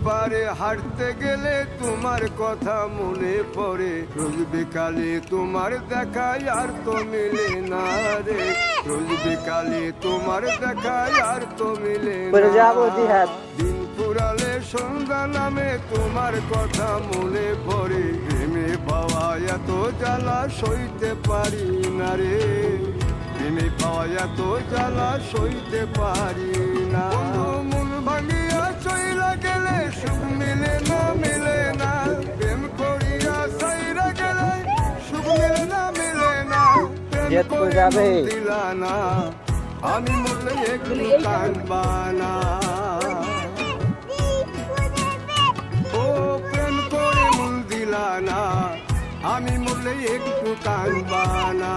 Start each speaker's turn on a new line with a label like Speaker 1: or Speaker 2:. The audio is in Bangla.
Speaker 1: পারে হাঁটতে গেলে তোমার কথা মনে পড়ে, রোজ বিকালে তোমার দেখায় আর তো মিলে না রে, রোজ বিকালে তোমার দেখায় আর তো মিলে না। দিন ফুরালে সন্ধ্যা নামে তোমার কথা মনে পড়ে, প্রেমে পাওয়া এত জ্বালা সইতে পারি না রে, প্রেমে পাওয়া এত জ্বালা সইতে পারি না। মন ভাঙিয়া চইলা গেলে সুখ মিলে না, মিলে না, প্রেম করিয়া সাইরা গেলে সুখ মিলে না, মিলে না, প্রেম করে মন দিলা না, আমি মরলে একটু কাঁদবা না। ও প্রেম করে মন দিলা না, আমি মরলে একটু কাঁদবা না।